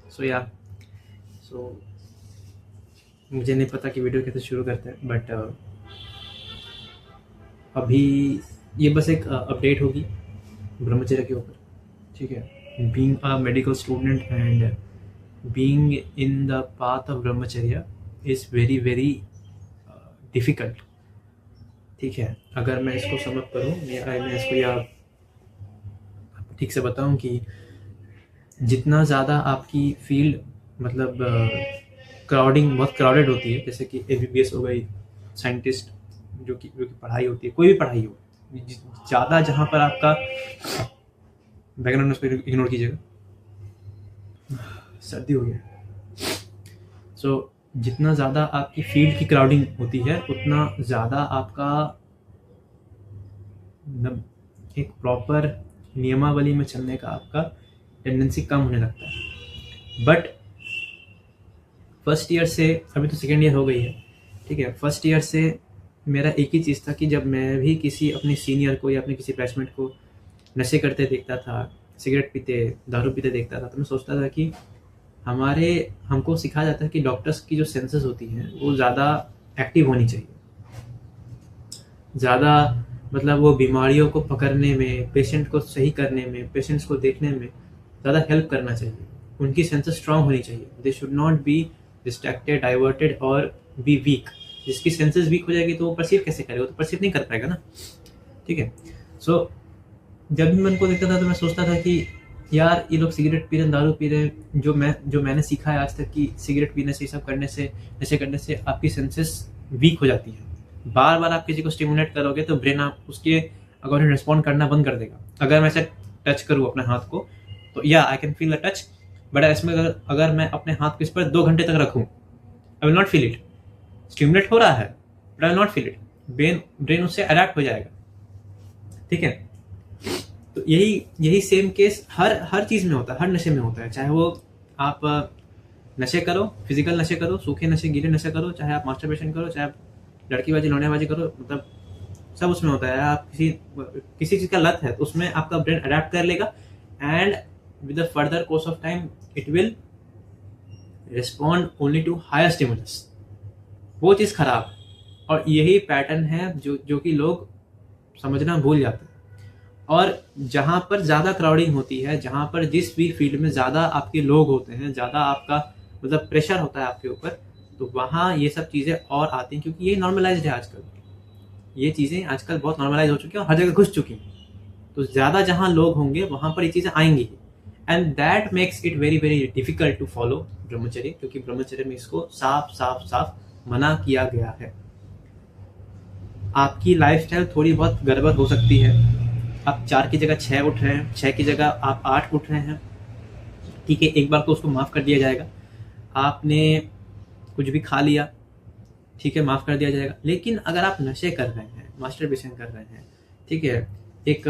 सो या सो मुझे नहीं पता कि वीडियो कैसे शुरू करते हैं, बट अभी ये बस एक अपडेट होगी ब्रह्मचर्य के ऊपर, ठीक है। Being a medical student and being in the path of ब्रह्मचर्य इज़ वेरी वेरी डिफ़िकल्ट, ठीक है। अगर मैं इसको समझ करूँ या मैं इसको या ठीक से बताऊँ कि जितना ज़्यादा आपकी फील्ड मतलब क्राउडिंग बहुत क्राउडेड होती है, जैसे कि एमबीबीएस हो गई, साइंटिस्ट जो कि पढ़ाई होती है, कोई भी पढ़ाई हो, ज़्यादा जहाँ पर आपका बैकग्राउंड उसको इग्नोर कीजिएगा, सर्दी हो गया। सो जितना ज़्यादा आपकी फील्ड की क्राउडिंग होती है उतना ज़्यादा आपका एक प्रॉपर नियमावली में चलने का आपका टेंडेंसी कम होने लगता है। बट फर्स्ट ईयर से, अभी तो सेकेंड ईयर हो गई है, ठीक है, फर्स्ट ईयर से मेरा एक ही चीज़ था कि जब मैं भी किसी अपने सीनियर को या अपने किसी बैचमेट को नशे करते देखता था, सिगरेट पीते, दारू पीते देखता था, तो मैं सोचता था कि हमको सिखाया जाता है कि डॉक्टर्स की जो सेंसेस होती हैं वो ज़्यादा एक्टिव होनी चाहिए, ज़्यादा मतलब वो बीमारियों को पकड़ने में, पेशेंट को सही करने में, पेशेंट्स को देखने में ज़्यादा हेल्प करना चाहिए, उनकी सेंसेस स्ट्रांग होनी चाहिए। They should not be distracted, diverted और बी वीक। जिसकी सेंसेस वीक हो जाएगी तो वो परसीव कैसे करेगा, वो तो परसीव नहीं कर पाएगा ना, ठीक है। सो जब भी मैं उनको देखता था तो मैं सोचता था कि यार ये लोग सिगरेट पी रहे हैं, दारू पी रहे हैं, जो मैंने सीखा है आज तक कि सिगरेट पीने से, ये सब करने से, नशे करने से आपकी सेंसेस वीक हो जाती हैं। बार बार आप किसी को स्टिमुलेट करोगे तो ब्रेन आप उसके अकॉर्डिंग रिस्पॉन्ड करना बंद कर देगा। अगर मैं ऐसे टच करूँ अपने हाथ को तो या I can feel a touch, but इसमें अगर मैं अपने हाथ को इस पर 2 घंटे तक रखूँ, I will not feel it. Stimulate हो रहा है but I will not feel it, brain उससे अडेप्ट हो जाएगा, ठीक है। तो यही सेम केस हर चीज़ में होता है, हर नशे में होता है। चाहे वो आप नशे करो, फिजिकल नशे करो, सूखे नशे, गीले नशे करो, चाहे आप मास्टरबेशन करो, चाहे आप लड़कीबाजी लौंडेबाजी करो, मतलब सब उसमें होता है। आप किसी चीज़ का लत है तो उसमें आपका ब्रेन अडेप्ट कर लेगा and with the further course of time it will respond only to higher stimulus. वो चीज़ खराब है और यही पैटर्न है जो कि लोग समझना भूल जाते हैं। और जहाँ पर ज़्यादा क्राउडिंग होती है, जहाँ पर जिस भी फील्ड में ज़्यादा आपके लोग होते हैं, ज़्यादा आपका मतलब प्रेशर होता है आपके ऊपर, तो वहाँ ये सब चीज़ें और आती हैं, क्योंकि ये नॉर्मलाइज्ड है आजकल। ये चीज़ें आजकल बहुत नॉर्मलाइज हो चुकी हैं और हर जगह घुस चुकी हैं। तो ज़्यादा जहाँ लोग होंगे वहाँ पर ये चीज़ें आएंगी and that makes it very very difficult to follow brahmacharya, क्योंकि ब्रह्मचर्य में इसको साफ मना किया गया है। आपकी लाइफस्टाइल थोड़ी बहुत गड़बड़ हो सकती है, आप 4 की जगह 6 उठ रहे हैं, 6 की जगह आप 8 उठ रहे हैं, ठीक है, एक बार को उसको माफ़ कर दिया जाएगा। आपने कुछ भी खा लिया, ठीक है, माफ़ कर दिया जाएगा। लेकिन अगर आप नशे कर रहे हैं, मास्टरबेशन कर रहे हैं, ठीक है, एक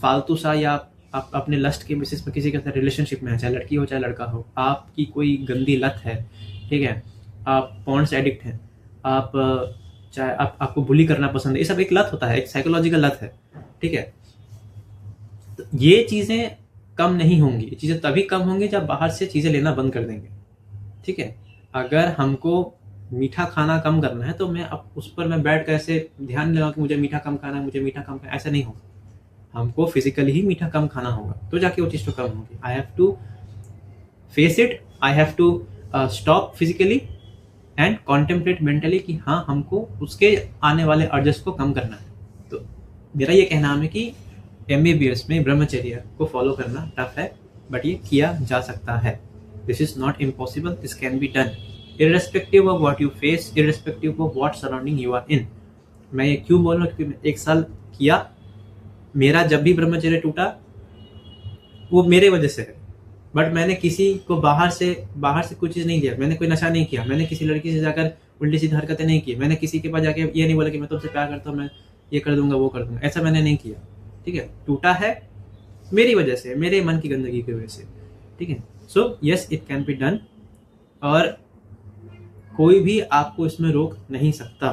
फालतू सा, या आप अपने लस्ट के बेसिस पर किसी के साथ रिलेशनशिप में है, चाहे लड़की हो चाहे लड़का हो, आपकी कोई गंदी लत है, ठीक है, आप पॉर्न से एडिक्ट हैं, आप चाहे आपको बुली करना पसंद है, ये सब एक लत होता है, एक साइकोलॉजिकल लत है, ठीक है। तो ये चीज़ें कम नहीं होंगी, ये चीज़ें तभी कम होंगी जब बाहर से चीज़ें लेना बंद कर देंगे, ठीक है। अगर हमको मीठा खाना कम करना है तो मैं अब उस पर मैं बैठ कर ऐसे ध्यान नहीं लगा कि मुझे मीठा कम खाना है, मुझे मीठा कम खाना, ऐसा नहीं होगा। हमको फिजिकली ही मीठा कम खाना होगा तो जाके वो चीज़ तो कम होगी। I have to face it, I have to stop physically and contemplate mentally कि हाँ हमको उसके आने वाले अर्जस को कम करना है। तो मेरा ये कहना है कि एमबीबीएस में ब्रह्मचर्य को फॉलो करना टफ है, बट ये किया जा सकता है। This is not impossible, this can be done irrespective of what you face, irrespective of what surrounding you are in। मैं ये क्यों बोल रहा हूँ, क्योंकि 1 साल किया, मेरा जब भी ब्रह्मचर्य टूटा वो मेरे वजह से है, बट मैंने किसी को बाहर से कुछ चीज़ नहीं दिया, मैंने कोई नशा नहीं किया, मैंने किसी लड़की से जाकर उल्टी सीधी हरकतें नहीं की, मैंने किसी के पास जाके ये नहीं बोला कि मैं तुमसे प्यार करता हूँ, मैं ये कर दूंगा वो कर दूंगा, ऐसा मैंने नहीं किया, ठीक है। टूटा है मेरी वजह से, मेरे मन की गंदगी की वजह से, ठीक है। So yes, it can be done और कोई भी आपको इसमें रोक नहीं सकता।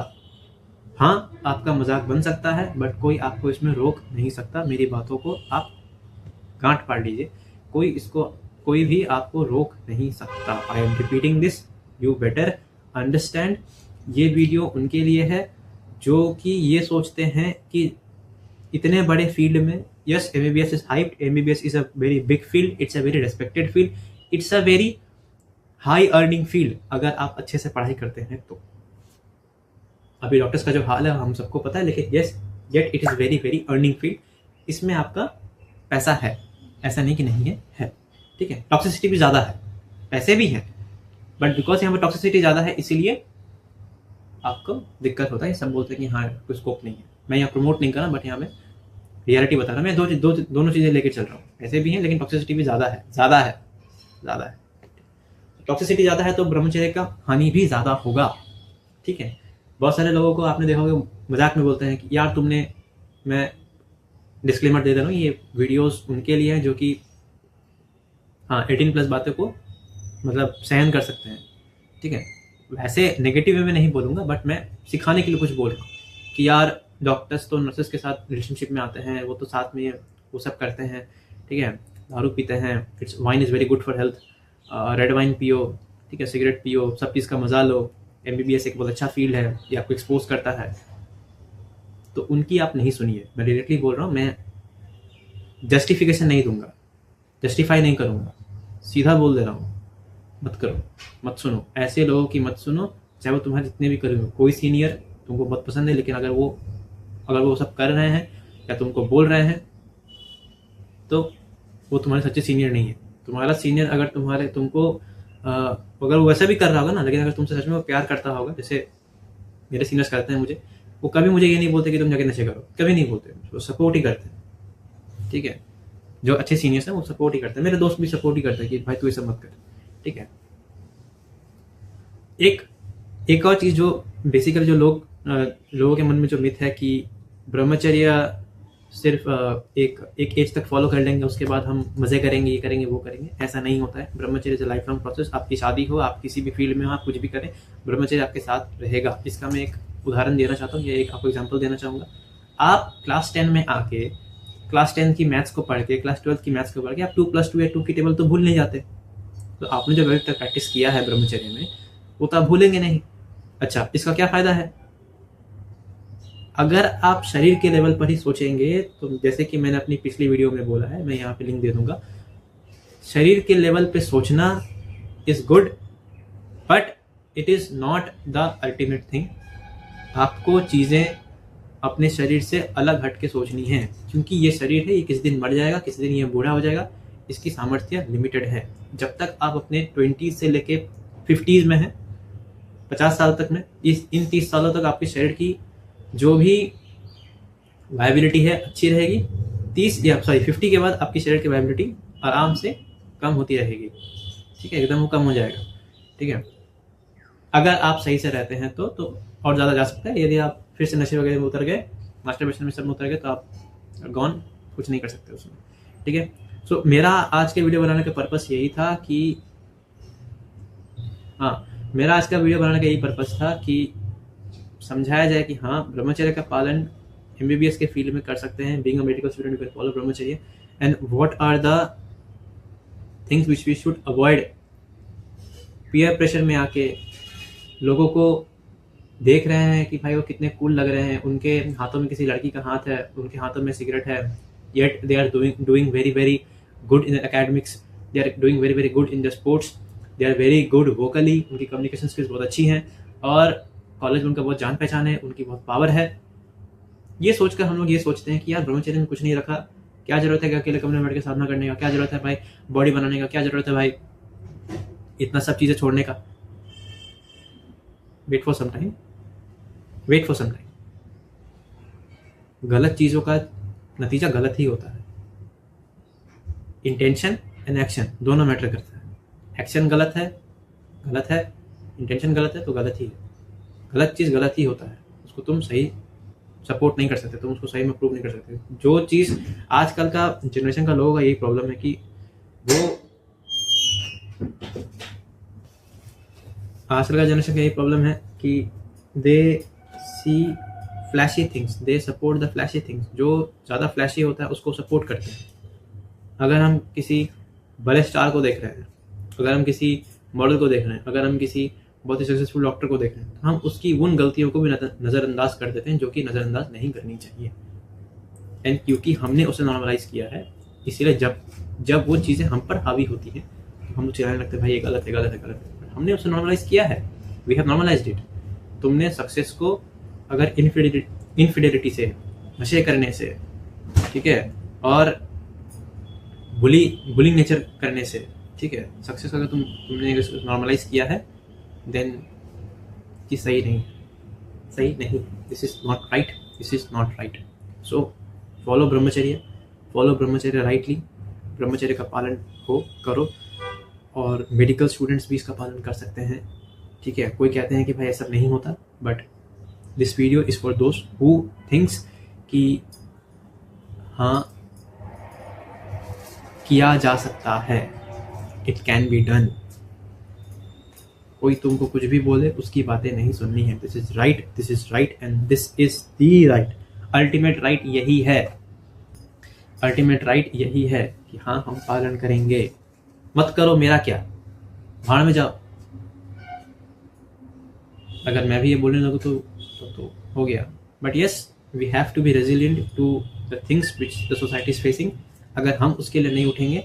हाँ, आपका मजाक बन सकता है बट कोई आपको इसमें रोक नहीं सकता। मेरी बातों को आप गांठ पाड़ लीजिए, कोई इसको कोई भी आपको रोक नहीं सकता। I am repeating this, you better understand. ये वीडियो उनके लिए है जो कि ये सोचते हैं कि इतने बड़े फील्ड में, yes MBBS is hyped, MBBS is a very big field, it's a very respected field, it's a very high earning field अगर आप अच्छे से पढ़ाई करते हैं तो। अभी डॉक्टर्स का जो हाल है हम सबको पता है, लेकिन yes yet it is very very earning field. इसमें आपका पैसा है, ऐसा नहीं कि नहीं है, ठीक है। टॉक्सिसिटी भी ज़्यादा है, पैसे भी हैं, बट बिकॉज यहाँ पर टॉक्सिसिटी ज़्यादा है इसीलिए आपको दिक्कत होता है। सब बोलते हैं कि हाँ कोई स्कोप नहीं है। मैं यहाँ प्रमोट नहीं कर रहा, बट यहाँ मैं रियलिटी बता रहा हूँ। मैं दोनों चीज़ें लेकर चल रहा हूँ, पैसे भी हैं लेकिन टॉक्सिसिटी भी ज़्यादा है। टॉक्सिसिटी ज़्यादा है तो ब्रह्मचर्य का हानि भी ज़्यादा होगा, ठीक है। बहुत सारे लोगों को आपने देखा होगा मजाक में बोलते हैं कि यार तुमने, मैं डिस्क्लेमर दे दे रहा हूँ, ये वीडियोस उनके लिए हैं जो कि हाँ 18+ बातों को मतलब सहन कर सकते हैं, ठीक है। वैसे नेगेटिव वे में नहीं बोलूँगा, बट मैं सिखाने के लिए कुछ बोल रहा हूँ कि यार डॉक्टर्स तो नर्सेस के साथ रिलेशनशिप में आते हैं, वो तो साथ में वो सब करते हैं, ठीक है। दारू पीते हैं, it's wine is very good for health, red wine पियो, ठीक है, सिगरेट पियो, सब चीज़ का मजा लो। MBBS एक बहुत अच्छा फील्ड है, ये आपको एक्सपोज करता है, तो उनकी आप नहीं सुनिए। मैं डायरेक्टली बोल रहा हूँ, मैं जस्टिफिकेशन नहीं दूंगा, जस्टिफाई नहीं करूँगा, सीधा बोल दे रहा हूँ, मत करो, मत सुनो, ऐसे लोगों की मत सुनो, चाहे वो तुम्हारे जितने भी करो। कोई सीनियर तुमको बहुत पसंद है, लेकिन अगर वो सब कर रहे हैं या तुमको बोल रहे हैं तो वो तुम्हारे सच्चे सीनियर नहीं है। तुम्हारा सीनियर अगर तुमको अगर वो वैसा भी कर रहा होगा ना, लेकिन अगर तुमसे सच में वो प्यार करता होगा, जैसे मेरे सीनियर्स करते हैं मुझे, वो कभी मुझे ये नहीं बोलते कि तुम जाके नशे करो, कभी नहीं बोलते, वो सपोर्ट ही करते हैं, ठीक है। जो अच्छे सीनियर्स हैं वो सपोर्ट ही करते हैं, मेरे दोस्त भी सपोर्ट ही करते हैं कि भाई तू ये सब मत कर, ठीक है। एक और चीज़ जो बेसिकली जो लोगों के मन में जो मिथ है कि ब्रह्मचर्य सिर्फ एक एज तक फॉलो कर लेंगे, उसके बाद हम मज़े करेंगे, ये करेंगे वो करेंगे, ऐसा नहीं होता है। ब्रह्मचर्य is a life long process. आपकी शादी हो, आप किसी भी फील्ड में हो, आप कुछ भी करें, ब्रह्मचर्य आपके साथ रहेगा। इसका मैं एक उदाहरण देना चाहता हूँ, या एक आपको एग्जाम्पल देना चाहूँगा। आप क्लास 10 में आके क्लास 10 की मैथ्स को पढ़ के, क्लास 12 की मैथ्स को पढ़ के आप 2+2 या 2 की टेबल तो भूल नहीं जाते। तो आपने जो अभी तक प्रैक्टिस किया है ब्रह्मचर्य में, वो तो आप भूलेंगे नहीं। अच्छा, इसका क्या फ़ायदा है? अगर आप शरीर के लेवल पर ही सोचेंगे, तो जैसे कि मैंने अपनी पिछली वीडियो में बोला है, मैं यहाँ पे लिंक दे दूंगा, शरीर के लेवल पे सोचना is good, but it is not the ultimate thing. आपको चीज़ें अपने शरीर से अलग हट के सोचनी है, क्योंकि ये शरीर है, ये किसी दिन मर जाएगा, किसी दिन ये बूढ़ा हो जाएगा, इसकी सामर्थ्य लिमिटेड है। जब तक आप अपने 20s से लेके 50s में हैं, 50 साल तक में, इन 30 सालों तक आपके शरीर की जो भी वायबिलिटी है अच्छी रहेगी। 50 के बाद आपकी शरीर की वायबिलिटी आराम से कम होती रहेगी, ठीक है, एकदम वो कम हो जाएगा, ठीक है। अगर आप सही से रहते हैं तो और ज़्यादा जा सकता है। यदि आप फिर से नशे वगैरह में उतर गए, मास्टरबेशन में सब में उतर गए, तो आप गॉन, कुछ नहीं कर सकते उसमें, ठीक है। सो मेरा आज के वीडियो बनाने का पर्पस यही था कि मेरा आज का वीडियो बनाने का यही पर्पस था कि समझाया जाए कि हाँ, ब्रह्मचर्य का पालन MBBS के फील्ड में कर सकते हैं। Being a medical student you can follow brahmacharya, and what are the things which we should avoid. Peer pressure में आके लोगों को देख रहे हैं कि भाई वो कितने कूल लग रहे हैं, उनके हाथों में किसी लड़की का हाथ है, उनके हाथों में सिगरेट है, yet they are doing very very good in academics, they are doing very very good in the sports, they are very good vocally, उनकी कम्युनिकेशन स्किल्स बहुत अच्छी हैं, और कॉलेज में उनका बहुत जान पहचान है, उनकी बहुत पावर है। ये सोचकर हम लोग ये सोचते हैं कि यार ब्रह्मचर्य में कुछ नहीं रखा, क्या जरूरत है अकेले कमरे में बैठ के साधना करने का, क्या जरूरत है भाई बॉडी बनाने का, क्या जरूरत है भाई इतना सब चीज़ें छोड़ने का। वेट फॉर सम टाइम, गलत चीज़ों का नतीजा गलत ही होता है। इंटेंशन एंड एक्शन दोनों मैटर करता है। एक्शन गलत है, इंटेंशन गलत है तो गलत ही है। गलत चीज़ गलत ही होता है, उसको तुम सही सपोर्ट नहीं कर सकते, तुम उसको सही में प्रूव नहीं कर सकते। जो चीज़ आजकल का जनरेशन का लोगों का यही प्रॉब्लम है कि वो आजकल का जनरेशन का यही प्रॉब्लम है कि they see flashy things, they support the flashy things. जो ज़्यादा फ्लैशी होता है उसको सपोर्ट करते हैं। अगर हम किसी बड़े स्टार को देख रहे हैं, अगर हम किसी मॉडल को देख रहे हैं, अगर हम किसी बहुत ही सक्सेसफुल डॉक्टर को देख रहे हैं, तो हम उसकी उन गलतियों को भी नज़रअंदाज कर देते हैं जो कि नज़रअंदाज नहीं करनी चाहिए। एंड क्योंकि हमने उसे नॉर्मलाइज किया है, इसीलिए जब वो चीज़ें हम पर हावी होती हैं तो हम चिल्लाने लगते हैं भाई ये गलत है, गलत है, गलत है। हमने उसे नॉर्मलाइज किया है, वी हैव नॉर्मलाइज्ड इट। तुमने सक्सेस को अगर इनफिडेलिटी से, नशे करने से, ठीक है, और बुलिंग नेचर करने से, ठीक है, सक्सेस अगर तुमने नॉर्मलाइज किया है, देन ये सही नहीं, this is not right. So follow ब्रह्मचर्य राइटली, ब्रह्मचर्य का पालन करो, और मेडिकल स्टूडेंट्स भी इसका पालन कर सकते हैं, ठीक है। कोई कहते हैं कि भाई ऐसा नहीं होता, but this video is for दोस्त हु थिंक्स कि हाँ किया जा सकता है, इट कैन बी डन। कोई तुमको कुछ भी बोले उसकी बातें नहीं सुननी है। This is right and this is the right. Ultimate right यही है कि हाँ हम पालन करेंगे। मत करो मेरा क्या, भाड़ में जाओ। अगर मैं भी ये बोलने लगूँ तो हो गया। But yes, we have to be resilient to the things which the society is facing. अगर हम उसके लिए नहीं उठेंगे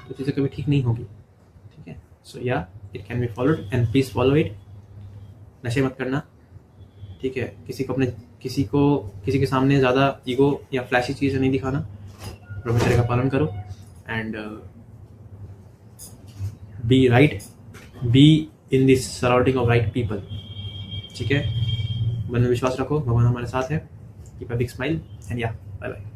तो चीज़ें कभी ठीक नहीं होगी, ठीक है। सो या it can be followed and please follow it. नशे मत करना, ठीक है। किसी के सामने ज़्यादा ईगो या फ्लैशी चीज़ें नहीं दिखाना। ब्रह्मचर्य का पालन करो and be right, be in this surrounding of right people, ठीक है। मन में विश्वास रखो, भगवान हमारे साथ है। Keep a big smile and या बाय बाय।